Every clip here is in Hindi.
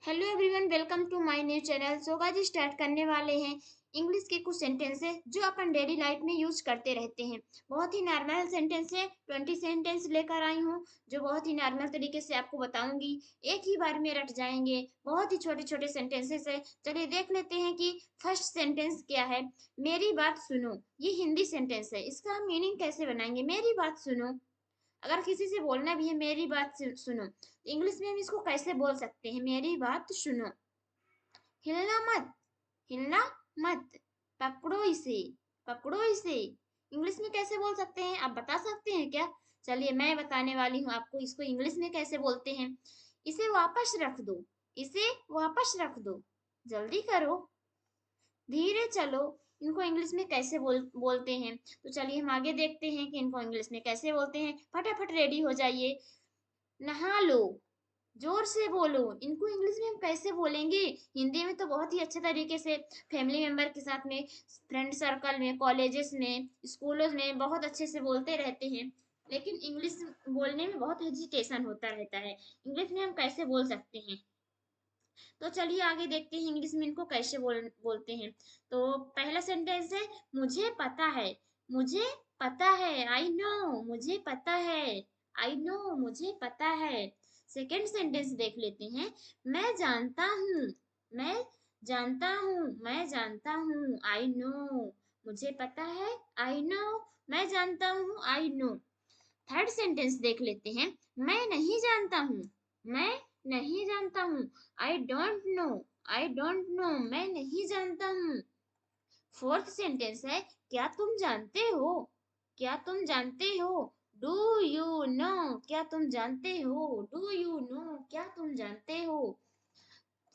Hello everyone, welcome to my new channel. So guys, start करने वाले हैं इंग्लिश के कुछ सेंटेंस है जो अपन डेली लाइफ में यूज करते रहते हैं। बहुत ही नॉर्मल सेंटेंस है। 20 सेंटेंस लेकर आई हूँ जो बहुत ही नॉर्मल तरीके से आपको बताऊंगी। एक ही बार में रट जाएंगे। बहुत ही छोटे छोटे सेंटेंसेस है। चलिए देख लेते हैं कि फर्स्ट सेंटेंस क्या है। मेरी बात सुनो। ये हिंदी सेंटेंस है। इसका हम मीनिंग कैसे बनाएंगे? मेरी बात सुनो। अगर किसी से बोलना भी है मेरी बात सुनो, तो इंग्लिश में हम इसको कैसे बोल सकते हैं? मेरी बात सुनो। हिलना मत, हिलना मत। पकड़ो इसे, पकड़ो इसे। इंग्लिश में कैसे बोल सकते हैं? आप बता सकते हैं क्या? चलिए मैं बताने वाली हूँ आपको इसको इंग्लिश में कैसे बोलते हैं। इसे वापस रख दो, इसे वापस रख दो। जल्दी करो, धीरे चलो। इनको इंग्लिश में कैसे बोलते हैं? तो चलिए हम आगे देखते हैं कि इनको इंग्लिश में कैसे बोलते हैं। फटाफट रेडी हो जाइए। नहा लो, जोर से बोलो। इनको इंग्लिश में हम कैसे बोलेंगे? हिंदी में तो बहुत ही अच्छे तरीके से फैमिली मेंबर के साथ में, फ्रेंड सर्कल में, कॉलेजेस में, स्कूलों में बहुत अच्छे से बोलते रहते हैं। लेकिन इंग्लिश बोलने में बहुत हेजिटेशन होता रहता है। इंग्लिश में हम कैसे बोल सकते हैं? तो चलिए आगे देखते हैं इंग्लिश में इनको कैसे बोलते हैं। तो पहला सेंटेंस है, मुझे पता है। मुझे पता है, आई नो। मुझे पता है, आई नो। मुझे पता है। सेकंड सेंटेंस देख लेते हैं। मैं जानता हूँ, मैं जानता हूँ, मैं जानता हूँ, आई नो। मुझे पता है, आई नो। मैं जानता हूँ, आई नो। थर्ड सेंटेंस देख लेते हैं। मैं नहीं जानता हूँ, मैं नहीं जानता हूँ, I don't know. I don't know, मैं नहीं जानता हूँ। फोर्थ सेंटेंस है, क्या तुम जानते हो? क्या तुम जानते हो? Do you know? क्या तुम जानते हो? Do you know? क्या तुम जानते हो?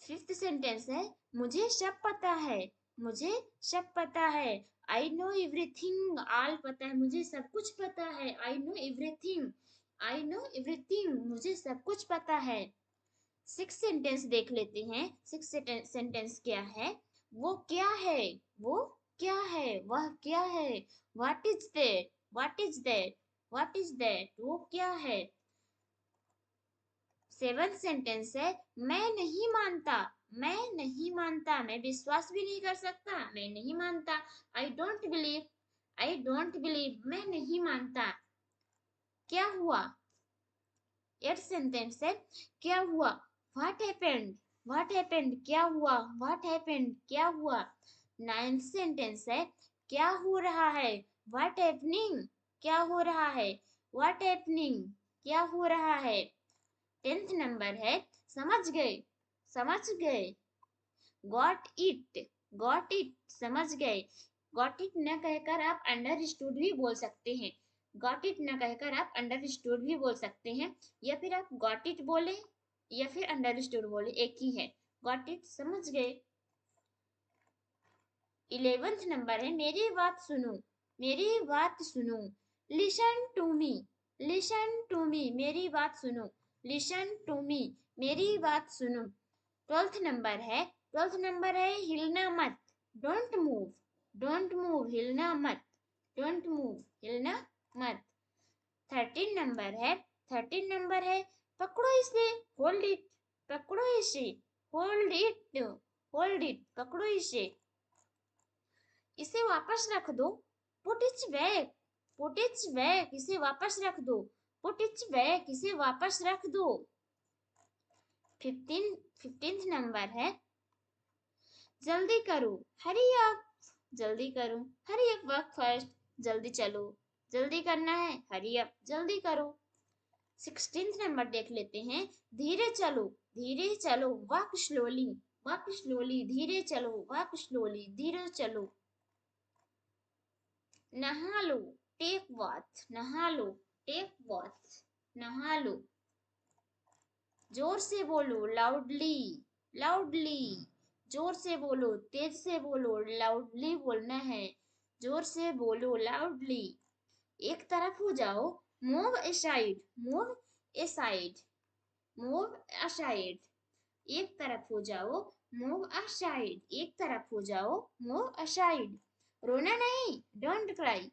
फिफ्थ सेंटेंस है, मुझे सब पता है। मुझे सब पता है, आई नो एवरीथिंग। ऑल पता है, मुझे सब कुछ पता है, I know everything. I know everything, मुझे सब कुछ पता है। सिक्स सेंटेंस देख लेते हैं। सिक्स सेंटेंस क्या है? वो क्या है? वो क्या है? वह क्या है? What is that? What is that? What is that? वो क्या है? सेवन सेंटेंस है, मैं नहीं मानता। मैं नहीं मानता, मैं विश्वास भी नहीं कर सकता, मैं नहीं मानता। I don't believe, I don't believe, मैं नहीं मानता। क्या हुआ? एट सेंटेंस है, क्या हुआ? What happened? What happened? क्या हुआ? What happened? क्या हुआ? नाइन्थ सेंटेंस है, क्या हो रहा है? What happening? क्या हो रहा है? What happening? क्या हो रहा है? टेंथ नंबर है, समझ गए। समझ गए, गॉट इट। गॉट इट, समझ गए। गॉट इट न कहकर आप अंडरस्टूड भी बोल सकते हैं। गॉट इट न कहकर आप अंडरस्टूड भी बोल सकते हैं, या फिर आप गॉट इट बोले या फिर अंडरस्टूड बोले, एक ही है। गॉट इट, समझ गए। 11th नंबर है, मेरी बात सुनो। मेरी बात सुनो, listen to me. Listen to me, मेरी बात सुनो। लिसन टू मी, मेरी बात सुनो। 12th नंबर है, 12th नंबर है, हिलना मत। Don't move. डोंट मूव, हिलना मत। डोंट मूव, हिलना मत। 13 नंबर है, 13 नंबर है, पकड़ो इसे। Hold it. पकड़ो इसे, होल्ड इट। होल्ड इट, पकड़ो इसे। इसे वापस रख दो। Put it's back. Put it's back, इसे वापस रख दो। पुट इट्स बैक, इसे वापस रख दो। 15th नंबर है, जल्दी करो। Hurry up. जल्दी करो, हरी अप, वर्क फर्स्ट। जल्दी चलो, जल्दी करना है, हरी अप, जल्दी करो। 16th नंबर देख लेते हैं, धीरे चलो। धीरे चलो, वॉक स्लोली। वॉक स्लोली, धीरे चलो, वॉक स्लोली, धीरे चलो। नहा लो, टेक बाथ। नहा लो, टेक बाथ, नहा लो। जोर से बोलो, लाउडली। लाउडली, जोर से बोलो, तेज से बोलो, लाउडली बोलना है। जोर से बोलो, लाउडली। एक तरफ हो जाओ, move aside. Move aside, move aside. एक तरफ हो जाओ, मूव असाइड। एक तरफ हो जाओ, मूव असाइड। रोना नहीं, डोंट क्राई।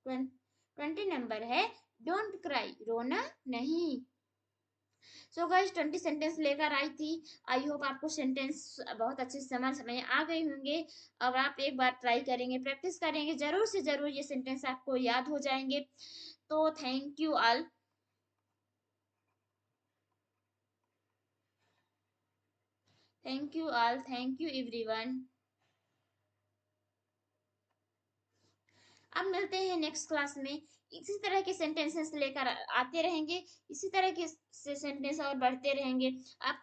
20 नंबर है, डोंट क्राई, रोना नहीं। सो गाइस 20 सेंटेंस लेकर आई थी। आई होप आपको सेंटेंस बहुत अच्छे से समझ में आ गए होंगे। अब आप एक बार ट्राई करेंगे, प्रैक्टिस करेंगे, ज़रूर से ज़रूर ये सेंटेंस आपको याद हो जाएँगे। तो thank you all. Thank you all, thank you everyone. अब मिलते हैं नेक्स्ट क्लास में। इसी तरह के सेंटेंसेस लेकर आते रहेंगे, इसी तरह के से सेंटेंस और बढ़ते रहेंगे। आप